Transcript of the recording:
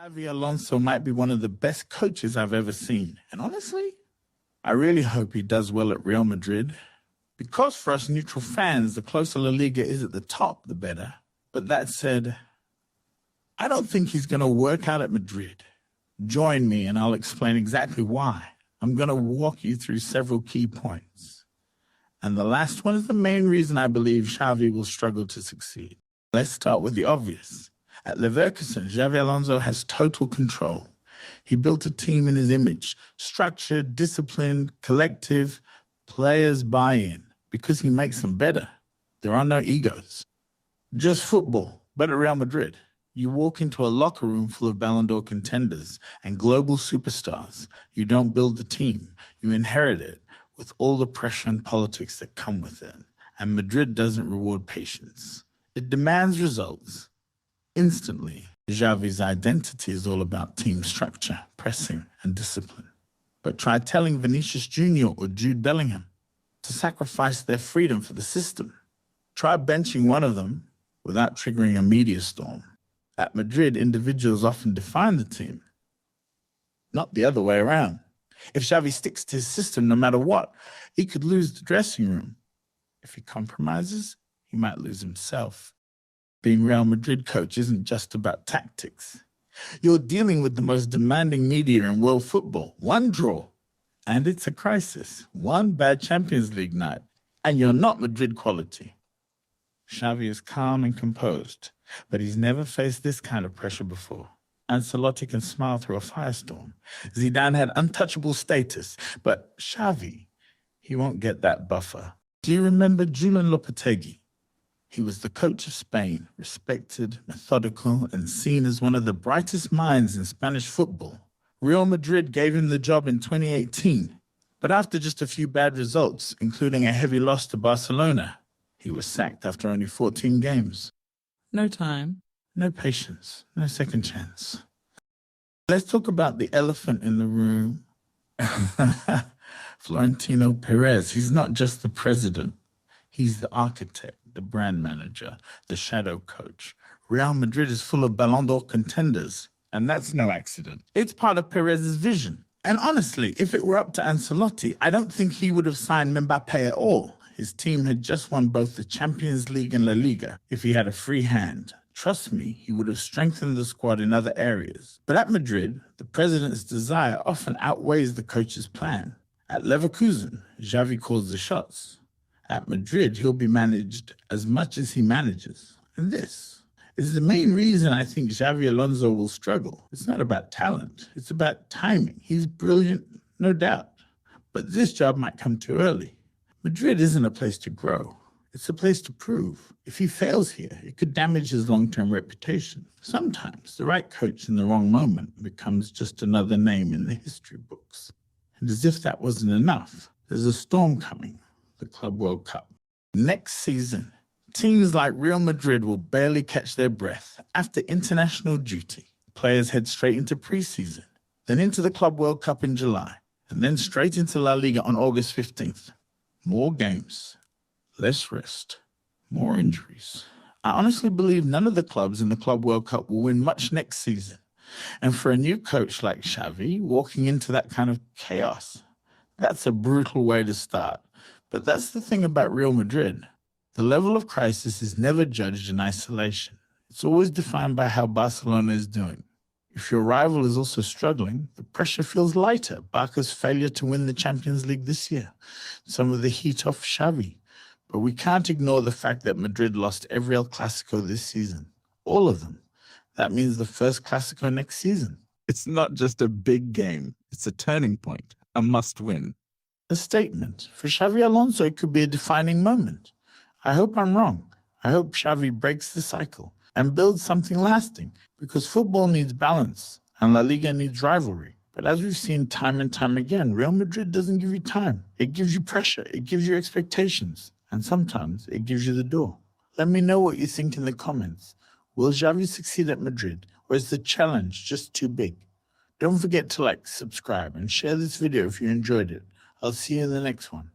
Xabi Alonso might be one of the best coaches I've ever seen. And honestly, I really hope he does well at Real Madrid. Because for us neutral fans, the closer La Liga is at the top, the better. But that said, I don't think he's going to work out at Madrid. Join me and I'll explain exactly why. I'm going to walk you through several key points. And the last one is the main reason I believe Xavi will struggle to succeed. Let's start with the obvious. At Leverkusen, Xabi Alonso has total control. He built a team in his image, structured, disciplined, collective, players buy in because he makes them better. There are no egos. Just football, but at Real Madrid. You walk into a locker room full of Ballon d'Or contenders and global superstars. You don't build the team. You inherit it with all the pressure and politics that come with it. And Madrid doesn't reward patience. It demands results instantly. Xavi's identity is all about team structure, pressing, and discipline. But try telling Vinicius Jr. or Jude Bellingham to sacrifice their freedom for the system. Try benching one of them without triggering a media storm. At Madrid, individuals often define the team, not the other way around. If Xavi sticks to his system no matter what, he could lose the dressing room. If he compromises, he might lose himself. Being Real Madrid coach isn't just about tactics. You're dealing with the most demanding media in world football. One draw, and it's a crisis. One bad Champions League night, and you're not Madrid quality. Xavi is calm and composed, but he's never faced this kind of pressure before. Ancelotti can smile through a firestorm. Zidane had untouchable status, but Xavi, he won't get that buffer. Do you remember Julen Lopetegui? He was the coach of Spain, respected, methodical, and seen as one of the brightest minds in Spanish football. Real Madrid gave him the job in 2018, but after just a few bad results, including a heavy loss to Barcelona, he was sacked after only 14 games. No time, no patience, no second chance. Let's talk about the elephant in the room. Florentino Perez. He's not just the president. He's the architect, the brand manager, the shadow coach. Real Madrid is full of Ballon d'Or contenders, and that's no accident. It's part of Perez's vision. And honestly, if it were up to Ancelotti, I don't think he would have signed Mbappe at all. His team had just won both the Champions League and La Liga. If he had a free hand, trust me, he would have strengthened the squad in other areas. But at Madrid, the president's desire often outweighs the coach's plan. At Leverkusen, Xavi calls the shots. At Madrid, he'll be managed as much as he manages. And this is the main reason I think Xabi Alonso will struggle. It's not about talent. It's about timing. He's brilliant, no doubt. But this job might come too early. Madrid isn't a place to grow. It's a place to prove. If he fails here, it could damage his long-term reputation. Sometimes the right coach in the wrong moment becomes just another name in the history books. And as if that wasn't enough, there's a storm coming, the Club World Cup. Next season, teams like Real Madrid will barely catch their breath. After international duty, players head straight into preseason, then into the Club World Cup in July, and then straight into La Liga on August 15th. More games, less rest, more injuries. I honestly believe none of the clubs in the Club World Cup will win much next season. And for a new coach like Xavi, walking into that kind of chaos, that's a brutal way to start. But that's the thing about Real Madrid. The level of crisis is never judged in isolation. It's always defined by how Barcelona is doing. If your rival is also struggling, the pressure feels lighter. Barca's failure to win the Champions League this year, some of the heat off Xavi. But we can't ignore the fact that Madrid lost every El Clasico this season. All of them. That means the first Clasico next season. It's not just a big game. It's a turning point, a must-win. A statement. For Xabi Alonso, it could be a defining moment. I hope I'm wrong. I hope Xavi breaks the cycle and builds something lasting, because football needs balance and La Liga needs rivalry. But as we've seen time and time again, Real Madrid doesn't give you time. It gives you pressure. It gives you expectations. And sometimes it gives you the door. Let me know what you think in the comments. Will Xavi succeed at Madrid, or is the challenge just too big? Don't forget to like, subscribe, and share this video if you enjoyed it. I'll see you in the next one.